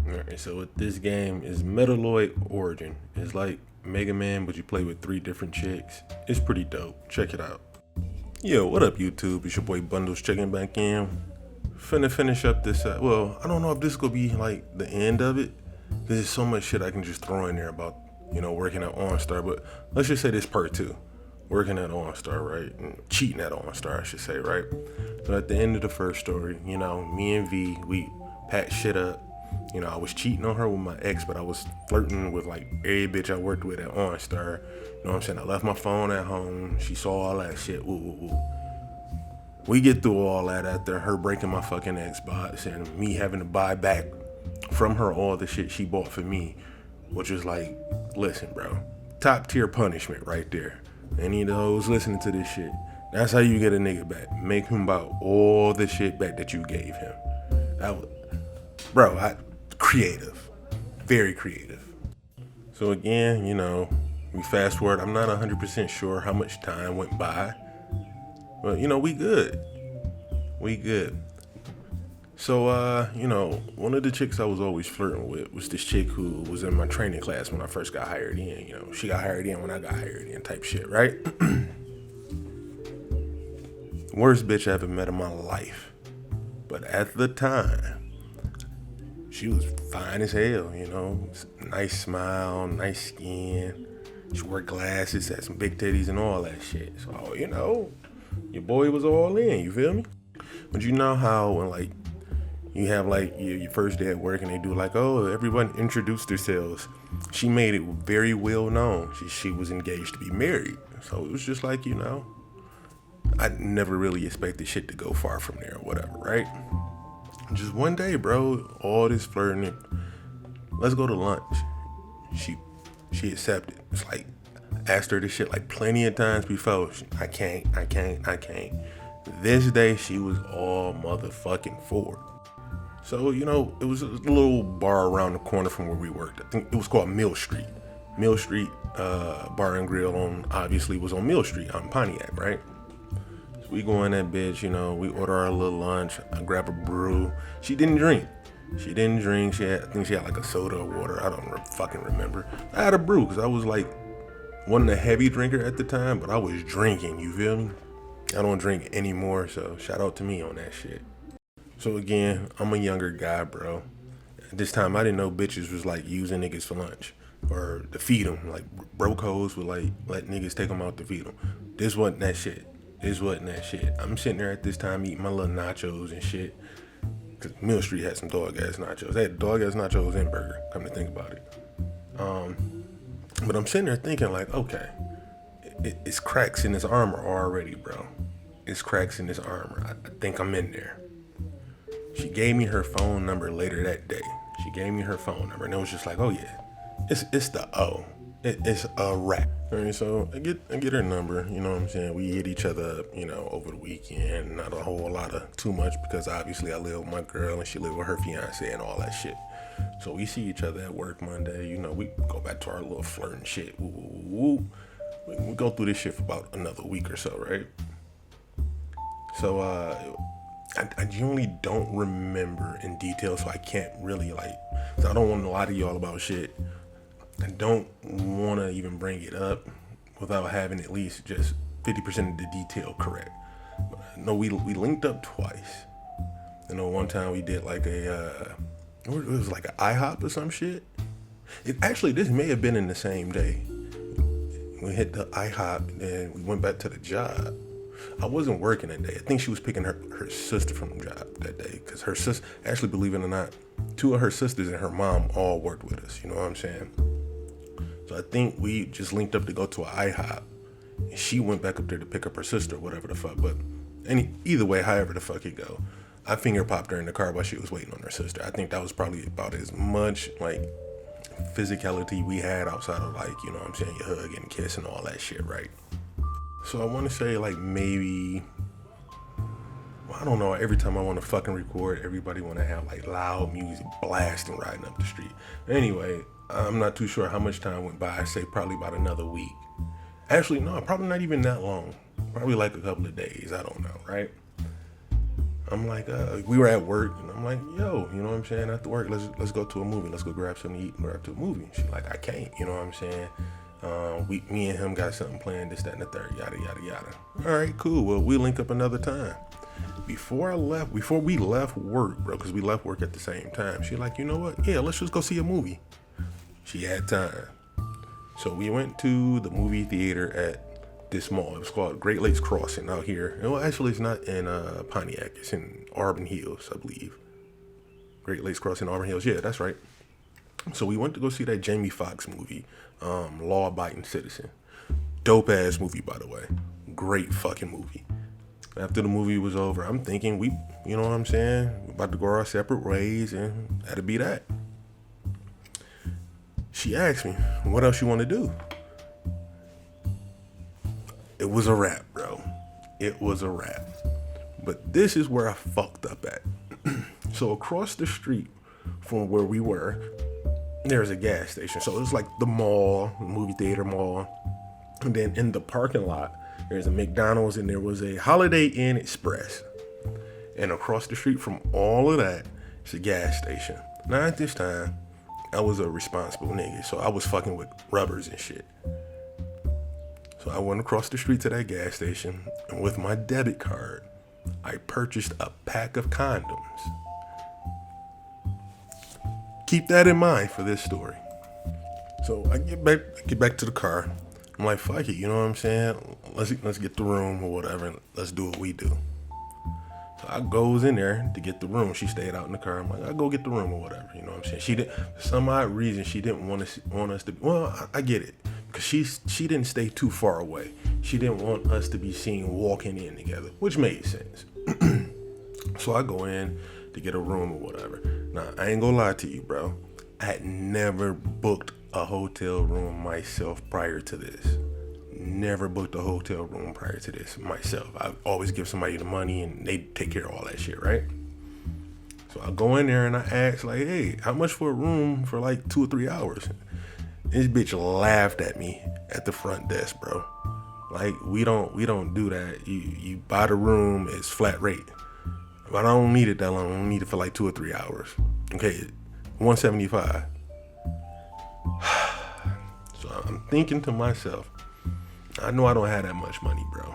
Alright, so with this game is Metaloid Origin. It's like Mega Man, but you play with 3 different chicks. It's pretty dope. Check it out. Yo, what up, YouTube? It's your boy Bundles checking back in. Finna finish up this. Well, I don't know if this is gonna be like the end of it, because there's so much shit I can just throw in there about working at OnStar. But let's just say this part 2, working at OnStar, right? And cheating at OnStar, I should say, right? So at the end of the first story, me and V, we packed shit up. I was cheating on her with my ex, but I was flirting with like every bitch I worked with at OnStar. You know what I'm saying? I left my phone at home. She saw all that shit. Woo, woo, woo. We get through all that after her breaking my fucking Xbox and me having to buy back from her all the shit she bought for me, which was like, listen, bro, top tier punishment right there. Any of those listening to this shit, that's how you get a nigga back. Make him buy all the shit back that you gave him. That was, bro, creative, very creative. So again, we fast forward. I'm not 100% sure how much time went by, but we good. We good. So, one of the chicks I was always flirting with was this chick who was in my training class when I first got hired in. She got hired in when I got hired in type shit, right? Worst bitch I ever met in my life. But at the time, she was fine as hell, nice smile, nice skin. She wore glasses, had some big titties and all that shit. So, your boy was all in, you feel me? But you know how when like you have like your first day at work and they do like, oh, everyone introduced themselves. She made it very well known. She was engaged to be married. So it was just like, I never really expected shit to go far from there or whatever, right? Just one day, bro, all this flirting. Let's go to lunch. She accepted. It's like, asked her this shit like plenty of times before. I can't. This day, she was all motherfucking for it. So, it was a little bar around the corner from where we worked. I think it was called Mill Street. Mill Street Bar and Grill obviously was on Mill Street on Pontiac, right? So we go in that bitch, we order our little lunch. I grab a brew. She didn't drink. I think she had like a soda or water. I don't fucking remember. I had a brew because I was like, wasn't a heavy drinker at the time, but I was drinking, you feel me? I don't drink anymore, so shout out to me on that shit. So again, I'm a younger guy, bro. At this time, I didn't know bitches was like using niggas for lunch or to feed them. Like broke hoes would like let niggas take them out to feed them. This wasn't that shit. I'm sitting there at this time eating my little nachos and shit. Cause Mill Street had some dog ass nachos. They had dog ass nachos and burger, come to think about it. But I'm sitting there thinking like, okay, it's cracks in this armor already, bro. It's cracks in this armor. I think I'm in there. She gave me her phone number later that day. And it was just like, oh yeah, it's the O. It's a wrap. All right, so I get her number. You know what I'm saying? We hit each other up, over the weekend. Not a whole lot of too much because obviously I live with my girl and she live with her fiance and all that shit. So we see each other at work Monday. We go back to our little flirting shit. Woo, woo, woo. We go through this shit for about another week or so, right? So I genuinely don't remember in detail, so I can't really cause I don't want to lie to y'all about shit. I don't want to even bring it up without having at least just 50% of the detail correct. But no, we linked up twice. One time we did like it was like an IHOP or some shit. This may have been in the same day. We hit the IHOP and we went back to the job. I wasn't working that day. I think she was picking her sister from the job that day because her sister, actually, believe it or not, 2 of her sisters and her mom all worked with us. You know what I'm saying? So I think we just linked up to go to an IHOP. And she went back up there to pick up her sister or whatever the fuck. But either way, however the fuck it go, I finger popped her in the car while she was waiting on her sister. I think that was probably about as much like physicality we had outside of you know what I'm saying, your hug and kiss and all that shit, right? So I want to say maybe, I don't know, every time I want to fucking record, everybody want to have loud music blasting riding up the street. Anyway, I'm not too sure how much time went by. I say probably about another week. Actually, no, probably not even that long. Probably a couple of days. I don't know, right? I'm like, we were at work, and I'm like, yo, you know what I'm saying? After work, let's go to a movie. Let's go grab something to eat and grab to a movie. She's like, I can't, you know what I'm saying? Me and him got something planned, this, that, and the third, yada, yada, yada. All right, cool. Well, we'll link up another time. Before we left work, bro, because we left work at the same time, she like, you know what? Yeah, let's just go see a movie. She had time. So we went to the movie theater at this mall. It was called Great Lakes Crossing out here. Well, actually, it's not in Pontiac. It's in Auburn Hills, I believe. Great Lakes Crossing, Auburn Hills. Yeah, that's right. So we went to go see that Jamie Foxx movie, Law Abiding Citizen. Dope ass movie, by the way. Great fucking movie. After the movie was over, I'm thinking you know what I'm saying? We're about to go our separate ways, and that'll be that. She asked me, what else you want to do? It was a wrap, bro. It was a wrap. But this is where I fucked up at. So across the street from where we were, there's a gas station. So it's like the mall, the movie theater mall. And then in the parking lot, there's a McDonald's and there was a Holiday Inn Express. And across the street from all of that, it's a gas station. Now at this time, I was a responsible nigga, so I was fucking with rubbers and shit. So I went across the street to that gas station, and with my debit card, I purchased a pack of condoms. Keep that in mind for this story. So I get back to the car. I'm like, fuck it, you know what I'm saying? Let's get the room or whatever, and let's do what we do. So I goes in there to get the room. She stayed out in the car. I'm like, I'll go get the room or whatever, you know what I'm saying? She didn't, for some odd reason, she didn't want us to. Well, I get it, because she didn't stay too far away. She didn't want us to be seen walking in together, which made sense. So I go in to get a room or whatever. Now, I ain't gonna lie to you, bro. I had never booked a hotel room myself prior to this. Never booked a hotel room prior to this myself. I always give somebody the money and they take care of all that shit, right? So I go in there and I ask, like, hey, how much for a room for like 2 or 3 hours? This bitch laughed at me at the front desk, bro. Like, we don't do that. You buy the room, it's flat rate. But I don't need it that long. I don't need it for like 2 or 3 hours. Okay, $175. So I'm thinking to myself, I know I don't have that much money, bro.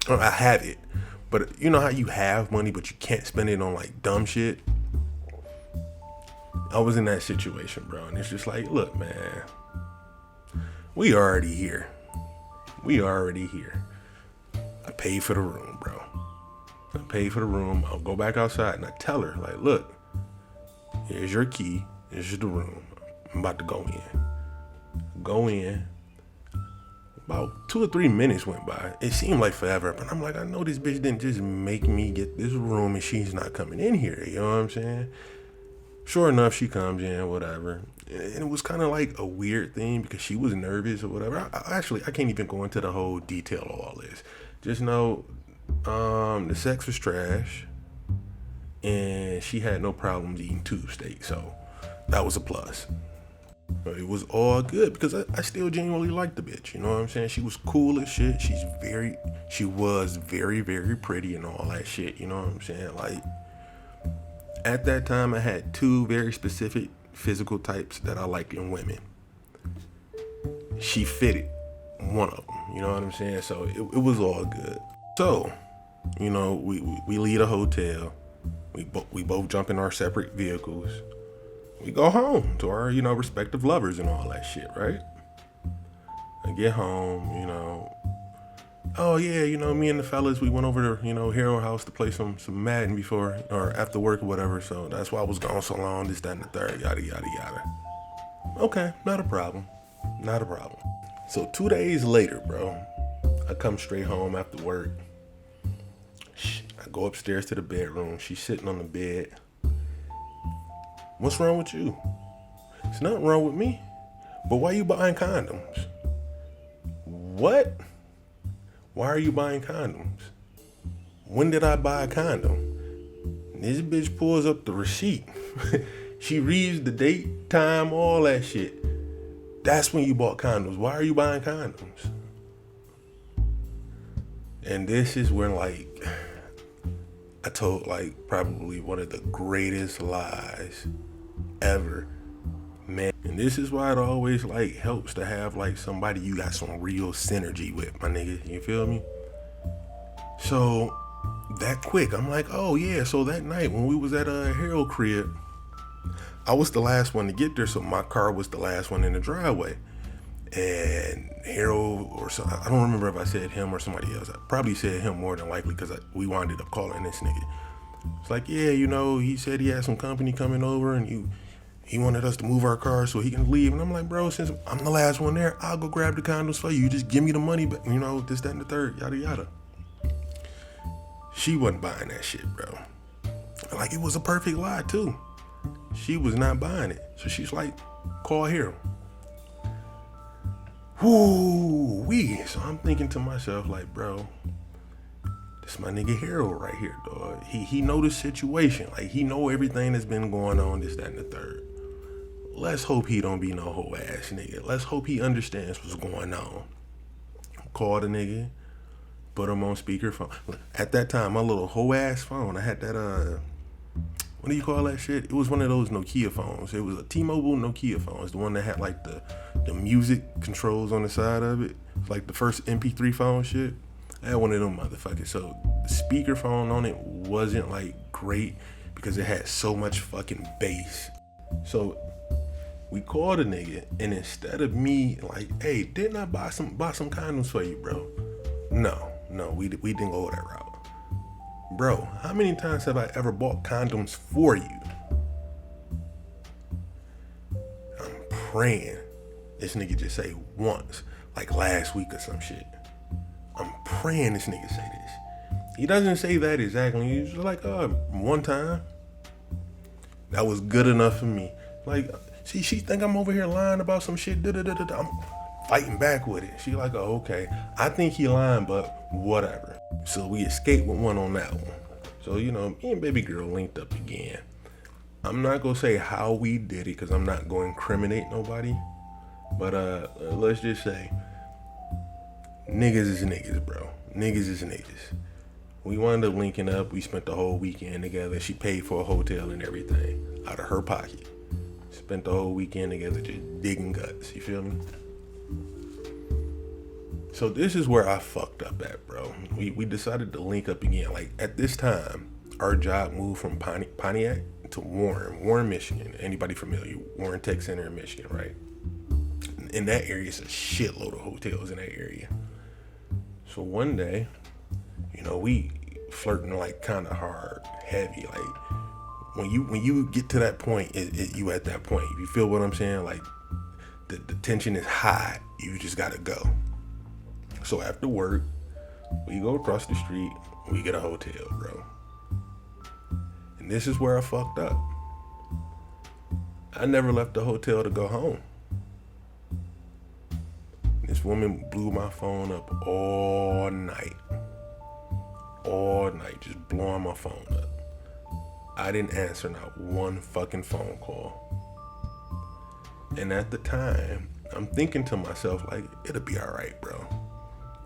I have it, but you know how you have money, but you can't spend it on like dumb shit? I was in that situation, bro. And it's just like, look, man, we already here. I paid for the room, bro. I paid for the room. I'll go back outside and I tell her, like, look, here's your key. Here's the room. I'm about to go in. About 2 or 3 minutes went by. It seemed like forever, but I'm like, I know this bitch didn't just make me get this room and she's not coming in here. You know what I'm saying? Sure enough, she comes in, whatever. And it was kind of like a weird thing because she was nervous or whatever. I can't even go into the whole detail of all this. Just know, the sex was trash and she had no problems eating tube steak. So that was a plus. It was all good because I still genuinely liked the bitch. You know what I'm saying? She was cool as shit. She was very, very pretty and all that shit. You know what I'm saying? Like, at that time, I had 2 very specific physical types that I liked in women. She fitted one of them. You know what I'm saying? So it was all good. So, you know, we leave the hotel. We both jump in our separate vehicles. We go home to our, you know, respective lovers and all that shit, right? I get home, you know. Oh yeah, you know, me and the fellas, we went over to, you know, Hero House to play some Madden before or after work or whatever. So that's why I was gone so long, this, that, and the third, yada, yada, yada. Okay, not a problem. So 2 days later, bro, I come straight home after work. I go upstairs to the bedroom. She's sitting on the bed. What's wrong with you? There's nothing wrong with me. But why are you buying condoms? What? Why are you buying condoms? When did I buy a condom? This bitch pulls up the receipt. She reads the date, time, all that shit. That's when you bought condoms. Why are you buying condoms? And this is when, like, I told like probably one of the greatest lies ever. Man, and this is why it always like helps to have like somebody you got some real synergy with, my nigga. You feel me? So that quick, I'm like, oh yeah. So that night when we was at a Harold crib, I was the last one to get there, so my car was the last one in the driveway. And Harold, or so, I don't remember if I said him or somebody else. I probably said him more than likely because we wound up calling this nigga. It's like, yeah, you know, he said he had some company coming over and he wanted us to move our car so he can leave. And I'm like, bro, since I'm the last one there, I'll go grab the condoms for you. You just give me the money, but you know, this, that, and the third, yada, yada. She wasn't buying that shit, bro. Like, it was a perfect lie, too. She was not buying it. So she's like, call Harold. Woo-wee. So I'm thinking to myself, like, bro, this my nigga Harold right here, dog. He know the situation. Like, he know everything that's been going on, this, that, and the third. Let's hope he don't be no whole ass nigga. Let's hope he understands what's going on. Call the nigga, put him on speakerphone. At that time, my little whole ass phone, I had that, what do you call that shit? It was one of those Nokia phones. It was a T-Mobile Nokia phone. It's the one that had like the music controls on the side of it. It's like the first MP3 phone shit. I had one of them motherfuckers. So the speakerphone on it wasn't like great because it had so much fucking bass. So we called a nigga, and instead of me like, hey, didn't I buy some condoms for you, bro? No, we didn't go that route. Bro, how many times have I ever bought condoms for you? I'm praying this nigga just say once, like last week or some shit. I'm praying this nigga say this. He doesn't say that exactly. He's just like, one time. That was good enough for me. Like, see, she think I'm over here lying about some shit. I'm fighting back with it. She like, oh, okay. I think he lying, but whatever. So we escaped with one on that one. So, you know, me and baby girl linked up again. I'm not going to say how we did it because I'm not going to incriminate nobody. But let's just say, niggas is niggas, bro. Niggas is niggas. We wound up linking up. We spent the whole weekend together. She paid for a hotel and everything out of her pocket. Spent the whole weekend together just digging guts. You feel me? So this is where I fucked up at, bro. We decided to link up again. Like, at this time, our job moved from Pontiac to Warren, Michigan. Anybody familiar? Warren Tech Center in Michigan, right? In that area, it's a shitload of hotels in that area. So one day, you know, we flirting like kind of hard, heavy. Like, when you get to that point, you at that point. You feel what I'm saying? Like, the tension is high. You just gotta go. So after work, we go across the street, we get a hotel, bro. And this is where I fucked up. I never left the hotel to go home. This woman blew my phone up all night. All night, just blowing my phone up. I didn't answer not one fucking phone call. And at the time, I'm thinking to myself, like, it'll be all right, bro.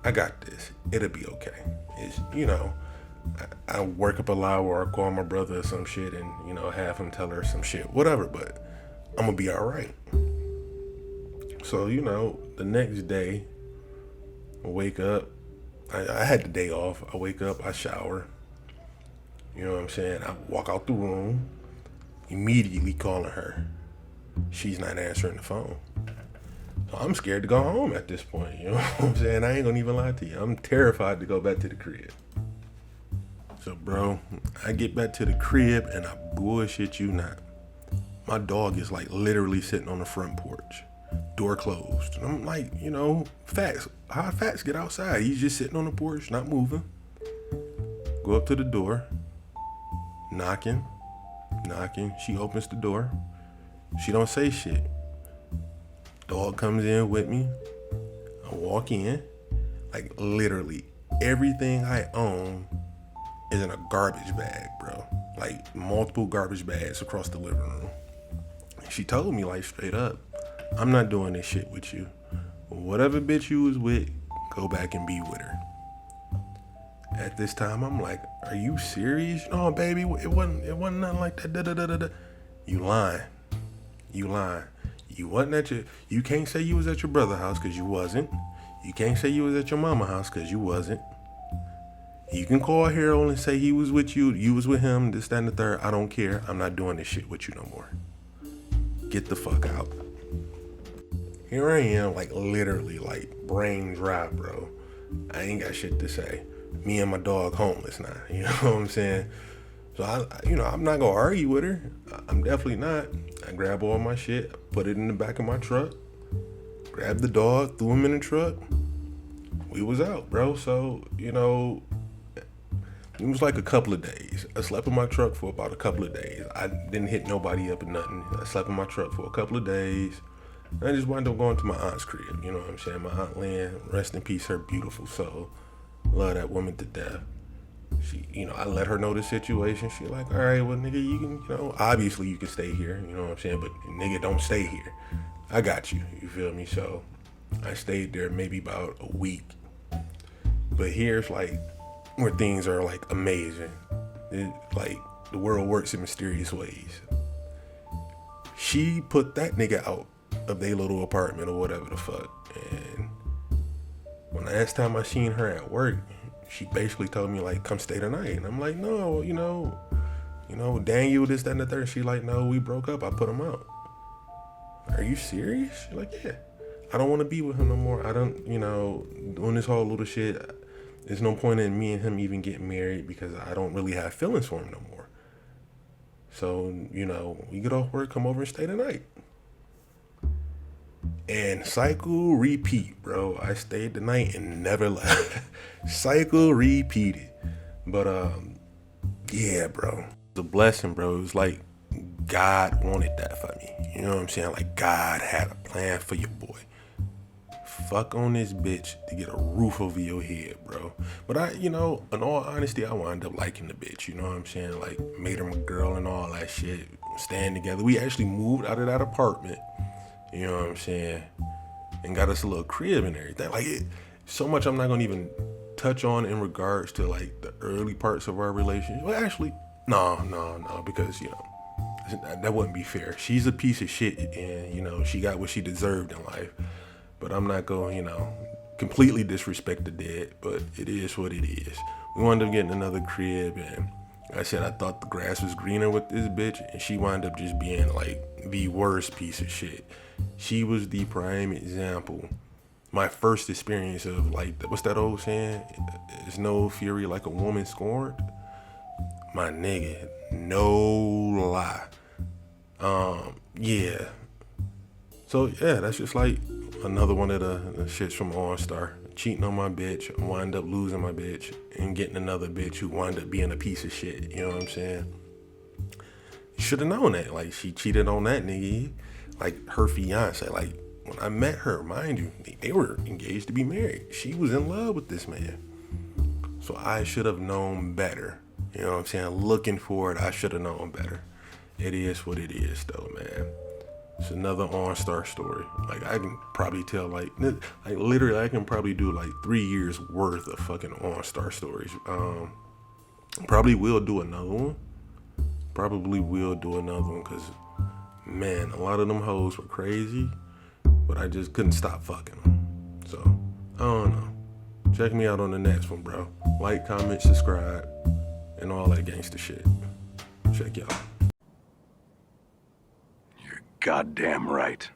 I got this. It'll be okay. It's, you know, I work up a lie where I call my brother or some shit and, you know, have him tell her some shit, whatever, but I'm gonna be all right. So, you know, the next day, I wake up. I had the day off. I wake up, I shower. You know what I'm saying? I walk out the room, immediately calling her. She's not answering the phone. So I'm scared to go home at this point. You know what I'm saying? I ain't gonna even lie to you. I'm terrified to go back to the crib. So, bro, I get back to the crib and I bullshit you not. My dog is like literally sitting on the front porch, door closed. And I'm like, you know, facts. How facts get outside? He's just sitting on the porch, not moving. Go up to the door, knocking. She opens the door. She don't say shit. Dog comes in with me. I walk in. Like, literally everything I own is in a garbage bag, bro. Like, multiple garbage bags across the living room. She told me, like, straight up, I'm not doing this shit with you. Whatever bitch you was with, go back and be with her. At this time, I'm like, Are you serious? No, baby, it wasn't nothing like that. Da, da, da, da, da. You lying. You lying. You wasn't at your. You can't say you was at your brother's house because you wasn't. You can't say you was at your mama's house because you wasn't. You can call Harold and say he was with you. You was with him. This, that, and the third. I don't care. I'm not doing this shit with you no more. Get the fuck out. Here I am, like literally, like brain dry, bro. I ain't got shit to say. Me and my dog homeless now. You know what I'm saying? So I'm not gonna argue with her. I'm definitely not. I grab all my shit, put it in the back of my truck, grabbed the dog, threw him in the truck. We was out, bro. So it was like a couple of days. I slept in my truck for about a couple of days. I didn't hit nobody up or nothing. I slept in my truck for a couple of days. I just wound up going to my aunt's crib. You know what I'm saying? My aunt Lynn, rest in peace, her beautiful soul. Love that woman to death. She, I let her know the situation. She like, all right, well, nigga, you can, obviously you can stay here. You know what I'm saying? But nigga, don't stay here. I got you. You feel me? So I stayed there maybe about a week. But here's like where things are like amazing. Like the world works in mysterious ways. She put that nigga out of their little apartment or whatever the fuck. And when the last time I seen her at work, she basically told me like, come stay the night. And I'm like, no, Daniel, this, that, and the third. She like, no, we broke up. I put him out. Are you serious? She's like, yeah. I don't want to be with him no more. I don't, doing this whole little shit. There's no point in me and him even getting married because I don't really have feelings for him no more. So, we get off work, come over and stay the night. And cycle repeat, bro. I stayed the night and never left. Cycle repeated. But yeah, bro. It's a blessing, bro. It was like God wanted that for me. You know what I'm saying? Like God had a plan for your boy. Fuck on this bitch to get a roof over your head, bro. But in all honesty, I wound up liking the bitch. You know what I'm saying? Like made her my girl and all that shit. Staying together. We actually moved out of that apartment. You know what I'm saying? And got us a little crib and everything. Like so much I'm not gonna even touch on in regards to like the early parts of our relationship. Well, actually, no, because that wouldn't be fair. She's a piece of shit, and she got what she deserved in life. But I'm not going, completely disrespect the dead. But it is what it is. We wound up getting another crib, and like I said, I thought the grass was greener with this bitch, and she wound up just being like the worst piece of shit. She was the prime example. My first experience of like, what's that old saying? There's no fury like a woman scorned. My nigga, no lie. Yeah. So yeah, that's just like another one of the shits from OnStar. Cheating on my bitch, wind up losing my bitch, and getting another bitch who wind up being a piece of shit. You know what I'm saying? You should have known that. Like, she cheated on that nigga. Like, her fiance. Like, when I met her, mind you, they were engaged to be married. She was in love with this man. So I should have known better. You know what I'm saying? Looking forward, I should have known better. It is what it is, though, man. It's another OnStar story. Like, I can probably tell, like literally, I can probably do, like, 3 years worth of fucking OnStar stories. Probably will do another one. Because, man, a lot of them hoes were crazy, but I just couldn't stop fucking them. So, I don't know. Check me out on the next one, bro. Like, comment, subscribe, and all that gangster shit. Check y'all. You're goddamn right.